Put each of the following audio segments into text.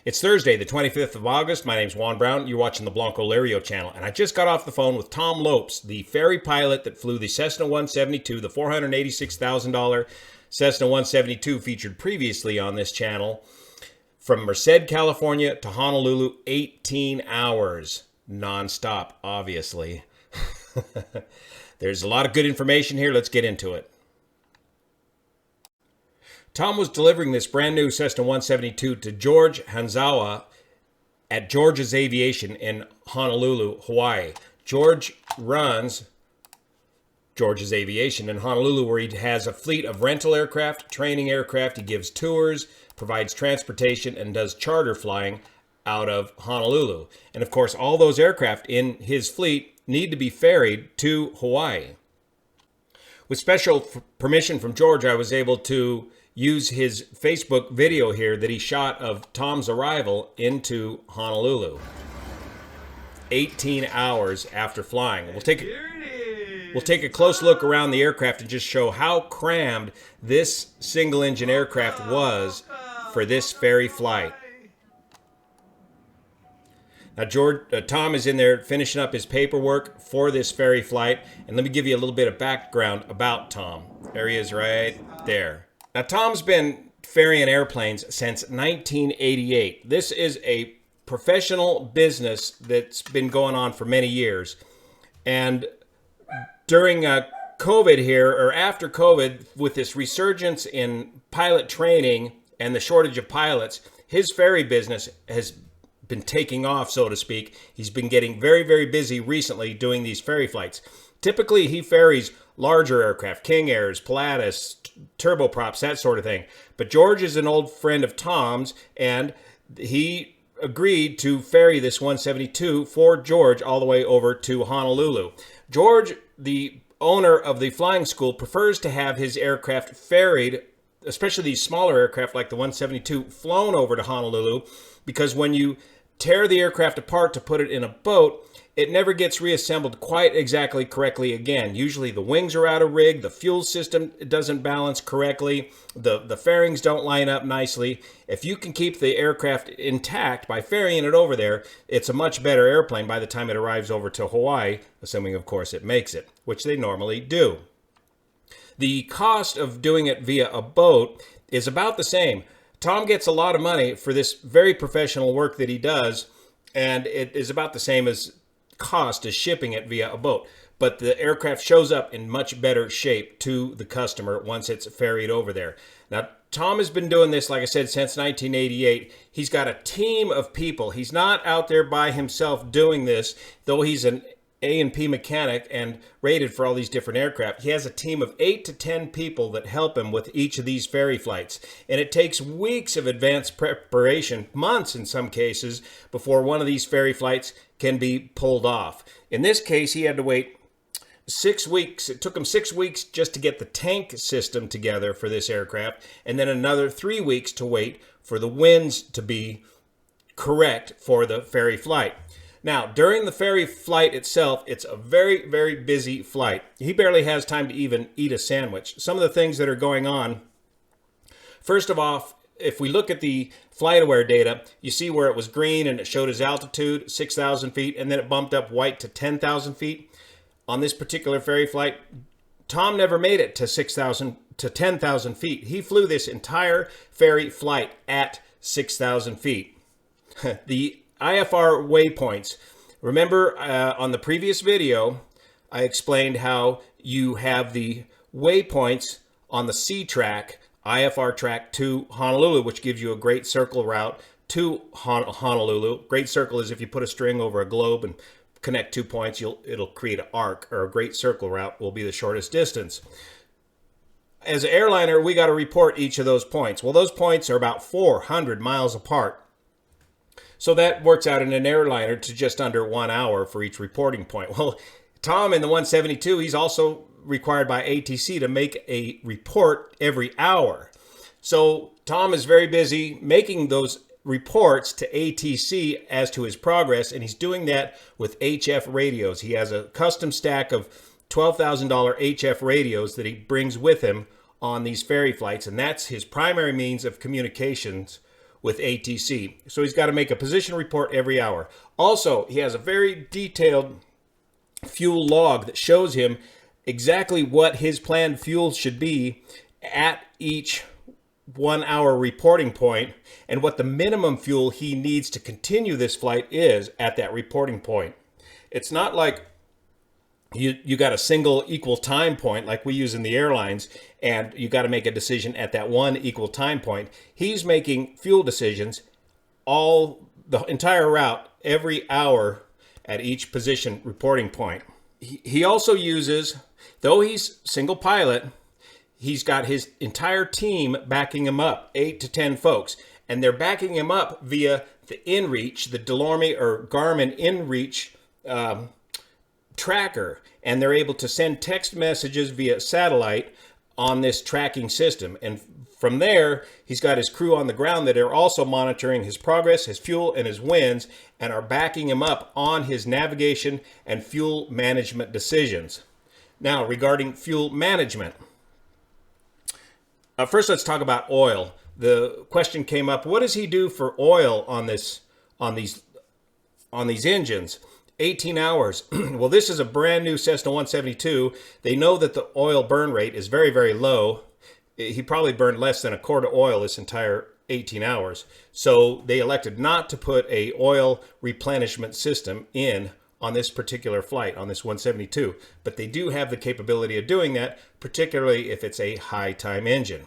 It's Thursday, the 25th of August. My name's Juan Brown. You're watching the Blanco Lario channel. And I just got off the phone with Tom Lopes, the Ferry pilot that flew the Cessna 172, the $486,000 Cessna 172 featured previously on this channel, from Merced, California to Honolulu, 18 hours, nonstop, obviously. There's a lot of good information here. Let's get into it. Tom was delivering this brand new Cessna 172 to George Hanzawa at George's Aviation in Honolulu, Hawaii. George runs George's Aviation in Honolulu, where he has a fleet of rental aircraft, training aircraft. He gives tours, provides transportation, and does charter flying out of Honolulu. And of course, all those aircraft in his fleet need to be ferried to Hawaii. With special permission from George, I was able to use his Facebook video here that he shot of Tom's arrival into Honolulu. 18 hours after flying. We'll take a close look around the aircraft and just show how crammed this single-engine aircraft was for this ferry flight. Now, Tom is in there finishing up his paperwork for this ferry flight, and let me give you a little bit of background about Tom. There he is right there. Now, Tom's been ferrying airplanes since 1988. This is a professional business that's been going on for many years. And during COVID here, or after COVID, with this resurgence in pilot training and the shortage of pilots, his ferry business has been taking off, so to speak. He's been getting very, very busy recently doing these ferry flights. Typically, he ferries larger aircraft, King Airs, Pilatus, turboprops, that sort of thing. But George is an old friend of Tom's, and he agreed to ferry this 172 for George all the way over to Honolulu. George, the owner of the flying school, prefers to have his aircraft ferried, especially these smaller aircraft like the 172, flown over to Honolulu, because when you tear the aircraft apart to put it in a boat, it never gets reassembled quite exactly correctly again. Usually the wings are out of rig, the fuel system doesn't balance correctly, the fairings don't line up nicely. If you can keep the aircraft intact by ferrying it over there, it's a much better airplane by the time it arrives over to Hawaii, assuming, of course, it makes it, which they normally do. The cost of doing it via a boat is about the same. Tom gets a lot of money for this very professional work that he does, and it is about the same as cost as shipping it via a boat. But the aircraft shows up in much better shape to the customer once it's ferried over there. Now, Tom has been doing this, like I said, since 1988. He's got a team of people. He's not out there by himself doing this, though he's an A&P mechanic and rated for all these different aircraft. He has a team of 8 to 10 people that help him with each of these ferry flights. And it takes weeks of advanced preparation, months in some cases, before one of these ferry flights can be pulled off. In this case, he had to wait 6 weeks. It took him 6 weeks just to get the tank system together for this aircraft, and then another 3 weeks to wait for the winds to be correct for the ferry flight. Now, during the ferry flight itself, it's a very, very busy flight. He barely has time to even eat a sandwich. Some of the things that are going on, first of all, if we look at the FlightAware data, you see where it was green and it showed his altitude, 6,000 feet, and then it bumped up white to 10,000 feet. On this particular ferry flight, Tom never made it to 6,000 to 10,000 feet. He flew this entire ferry flight at 6,000 feet. The IFR waypoints. Remember on the previous video, I explained how you have the waypoints on the C track, IFR track to Honolulu, which gives you a great circle route to Honolulu. Great circle is if you put a string over a globe and connect 2 points, it'll create an arc, or a great circle route will be the shortest distance. As an airliner, we got to report each of those points. Well, those points are about 400 miles apart. So that works out in an airliner to just under 1 hour for each reporting point. Well, Tom in the 172, he's also required by ATC to make a report every hour. So Tom is very busy making those reports to ATC as to his progress, and he's doing that with HF radios. He has a custom stack of $12,000 HF radios that he brings with him on these ferry flights, and that's his primary means of communications with ATC. So he's got to make a position report every hour. Also, he has a very detailed fuel log that shows him exactly what his planned fuel should be at each 1 hour reporting point and what the minimum fuel he needs to continue this flight is at that reporting point. It's not like you got a single equal time point like we use in the airlines, and you got to make a decision at that one equal time point. He's making fuel decisions the entire route every hour at each position reporting point. He also uses, though he's single pilot, he's got his entire team backing him up, 8 to 10 folks, and they're backing him up via the InReach, the Delorme or Garmin InReach tracker, and they're able to send text messages via satellite on this tracking system. And from there, he's got his crew on the ground that are also monitoring his progress, his fuel, and his winds, and are backing him up on his navigation and fuel management decisions. Now, regarding fuel management, first let's talk about oil. The question came up: what does he do for oil on these engines? 18 hours. Well, this is a brand new Cessna 172. They know that the oil burn rate is very, very low. He probably burned less than a quart of oil this entire 18 hours. So they elected not to put a oil replenishment system in on this particular flight, on this 172. But they do have the capability of doing that, particularly if it's a high time engine.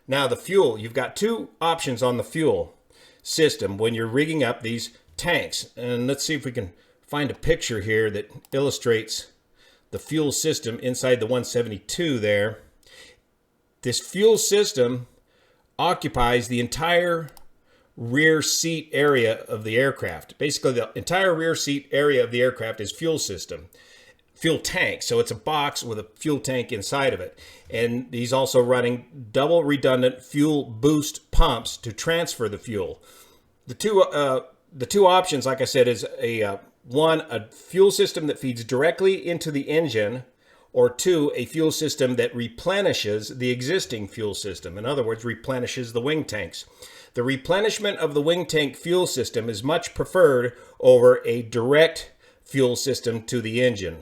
Now the fuel, you've got two options on the fuel system when you're rigging up these tanks. And let's see if we can find a picture here that illustrates the fuel system inside the 172 there. This fuel system occupies the entire rear seat area of the aircraft. Basically, the entire rear seat area of the aircraft is fuel system, fuel tank. So it's a box with a fuel tank inside of it. And he's also running double redundant fuel boost pumps to transfer the fuel. The two options, like I said, is a fuel system that feeds directly into the engine, or two, a fuel system that replenishes the existing fuel system. In other words, replenishes the wing tanks. The replenishment of the wing tank fuel system is much preferred over a direct fuel system to the engine,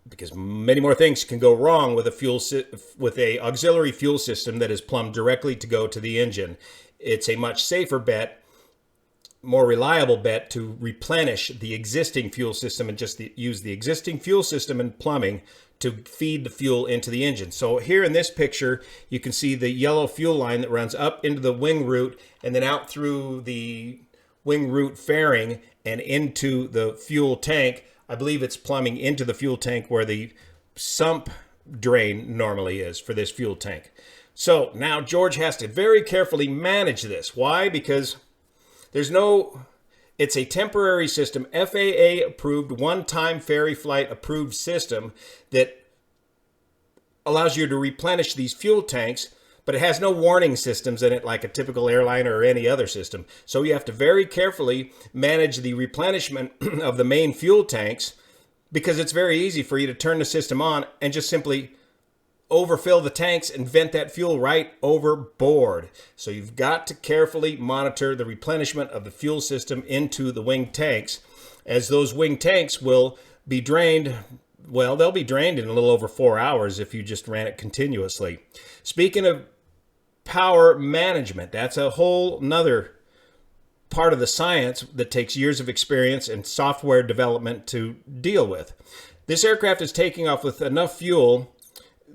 because many more things can go wrong with a auxiliary fuel system that is plumbed directly to go to the engine. It's a much safer bet, more reliable bet, to replenish the existing fuel system and just use the existing fuel system and plumbing to feed the fuel into the engine. So here in this picture, you can see the yellow fuel line that runs up into the wing root and then out through the wing root fairing and into the fuel tank. I believe it's plumbing into the fuel tank where the sump drain normally is for this fuel tank. So now George has to very carefully manage this. Why? Because it's a temporary system, FAA approved, one-time Ferry flight approved system that allows you to replenish these fuel tanks, but it has no warning systems in it like a typical airliner or any other system. So you have to very carefully manage the replenishment of the main fuel tanks, because it's very easy for you to turn the system on and just simply overfill the tanks and vent that fuel right overboard. So you've got to carefully monitor the replenishment of the fuel system into the wing tanks, as those wing tanks will be drained. Well, they'll be drained in a little over 4 hours if you just ran it continuously. Speaking of power management, that's a whole nother part of the science that takes years of experience and software development to deal with. This aircraft is taking off with enough fuel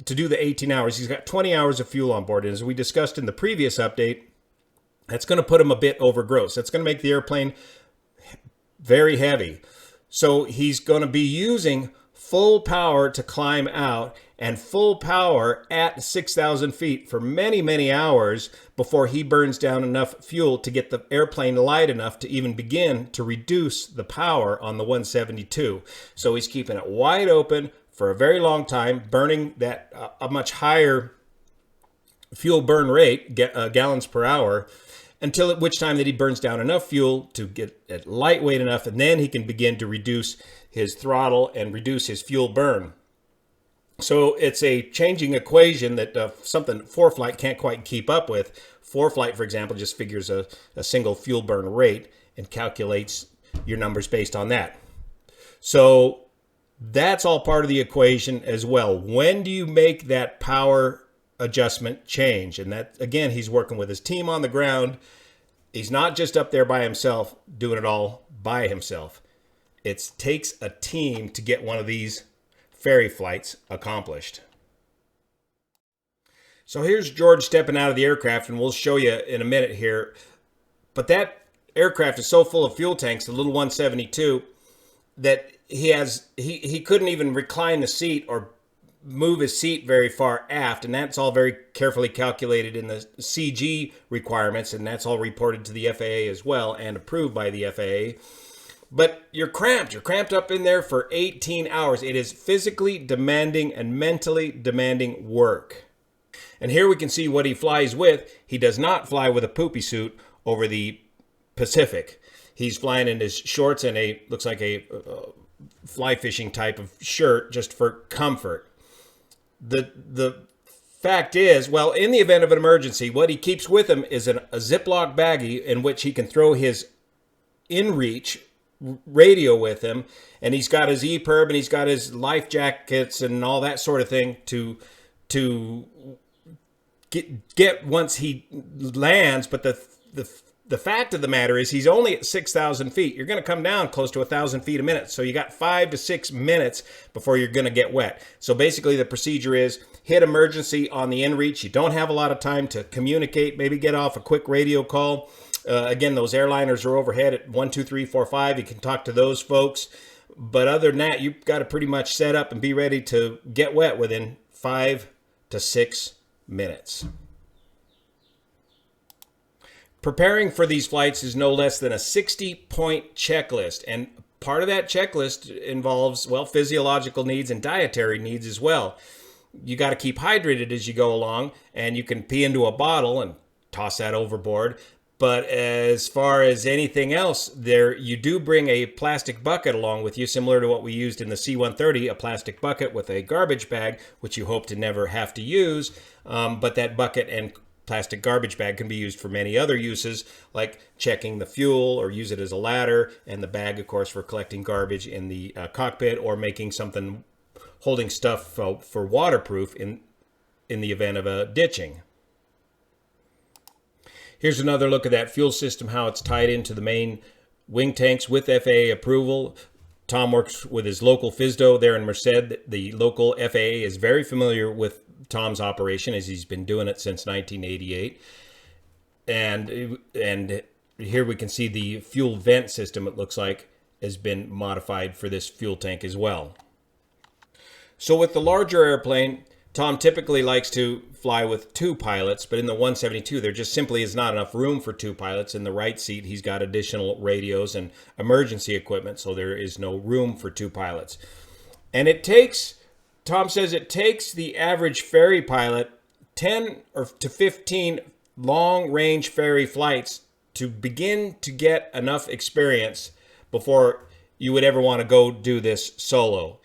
to do the 18 hours. He's got 20 hours of fuel on board. And as we discussed in the previous update, that's going to put him a bit over gross. That's going to make the airplane very heavy. So he's going to be using full power to climb out and full power at 6,000 feet for many, many hours before he burns down enough fuel to get the airplane light enough to even begin to reduce the power on the 172. So he's keeping it wide open for a very long time, burning that a much higher fuel burn rate, gallons per hour, until at which time that he burns down enough fuel to get it lightweight enough, and then he can begin to reduce his throttle and reduce his fuel burn. So it's a changing equation that something ForeFlight can't quite keep up with. ForeFlight, for example, just figures a single fuel burn rate and calculates your numbers based on that. So that's all part of the equation as well. When do you make that power adjustment change? And that, again, he's working with his team on the ground. He's not just up there by himself doing it all by himself. It takes a team to get one of these ferry flights accomplished. So here's George stepping out of the aircraft, and we'll show you in a minute here. But that aircraft is so full of fuel tanks, the little 172, that he couldn't even recline the seat or move his seat very far aft, and that's all very carefully calculated in the CG requirements, and that's all reported to the FAA as well and approved by the FAA. But you're cramped up in there for 18 hours. It is physically demanding and mentally demanding work. And here we can see what he flies with. He does not fly with a poopy suit over the Pacific. He's flying in his shorts and looks like a fly fishing type of shirt just for comfort. The fact is, well, in the event of an emergency, what he keeps with him is a Ziploc baggie in which he can throw his inReach radio with him, and he's got his EPIRB and he's got his life jackets and all that sort of thing to get once he lands. But the fact of the matter is he's only at 6,000 feet. You're going to come down close to 1,000 feet a minute. So you got 5 to 6 minutes before you're going to get wet. So basically the procedure is hit emergency on the inReach. You don't have a lot of time to communicate, maybe get off a quick radio call. Again, those airliners are overhead at 1, 2, 3, 4, 5. You can talk to those folks. But other than that, you've got to pretty much set up and be ready to get wet within 5 to 6 minutes. Preparing for these flights is no less than a 60-point checklist. And part of that checklist involves, well, physiological needs and dietary needs as well. You got to keep hydrated as you go along, and you can pee into a bottle and toss that overboard. But as far as anything else, you do bring a plastic bucket along with you, similar to what we used in the C-130, a plastic bucket with a garbage bag, which you hope to never have to use. But that bucket and plastic garbage bag can be used for many other uses, like checking the fuel or use it as a ladder, and the bag, of course, for collecting garbage in the cockpit or making something, holding stuff for waterproof in the event of a ditching. Here's another look at that fuel system, how it's tied into the main wing tanks with FAA approval. Tom works with his local FSDO there in Merced. The local FAA is very familiar with Tom's operation, as he's been doing it since 1988. And here we can see the fuel vent system, it looks like, has been modified for this fuel tank as well. So with the larger airplane, Tom typically likes to fly with 2 pilots, but in the 172, there just simply is not enough room for 2 pilots. In the right seat, he's got additional radios and emergency equipment, so there is no room for 2 pilots. And Tom says it takes the average ferry pilot 10 or to 15 long-range ferry flights to begin to get enough experience before you would ever want to go do this solo.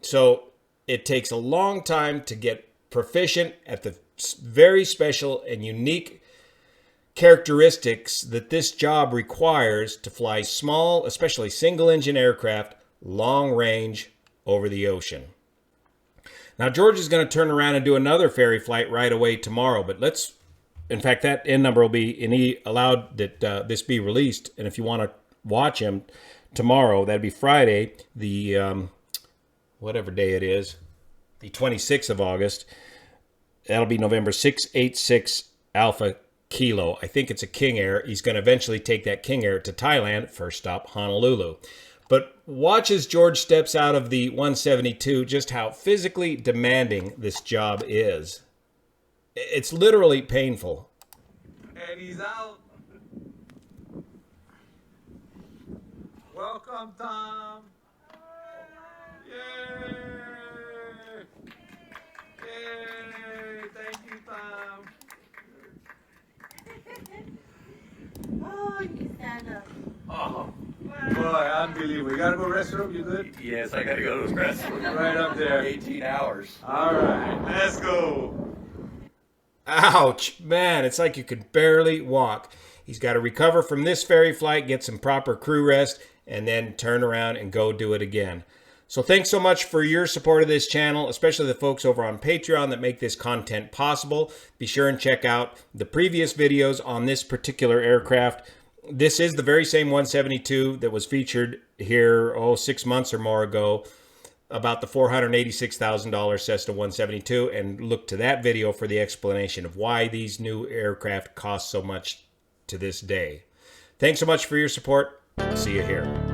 So it takes a long time to get proficient at the very special and unique characteristics that this job requires to fly small, especially single-engine aircraft, long range over the ocean. Now, George is going to turn around and do another ferry flight right away tomorrow, but in fact, that end number will be, and he allowed that this be released, and if you want to watch him tomorrow, that'd be Friday, the whatever day it is, the 26th of August. That'll be November 686 Alpha Kilo. I think it's a King Air. He's going to eventually take that King Air to Thailand, first stop Honolulu. But watch as George steps out of the 172, just how physically demanding this job is. It's literally painful. And he's out. Welcome, Tom. Yay! Yay! Thank you, Tom. Oh, you stand up. Oh, wow. Boy, unbelievable. You gotta go restroom? You good? Yes, I gotta go to the restroom. Right up there. 18 hours. All right, let's go. Ouch, man, it's like you could barely walk. He's got to recover from this ferry flight, get some proper crew rest, and then turn around and go do it again. So thanks so much for your support of this channel, especially the folks over on Patreon that make this content possible. Be sure and check out the previous videos on this particular aircraft. This is the very same 172 that was featured here, 6 months or more ago, about the $486,000 Cessna 172, and look to that video for the explanation of why these new aircraft cost so much to this day. Thanks so much for your support. See you here.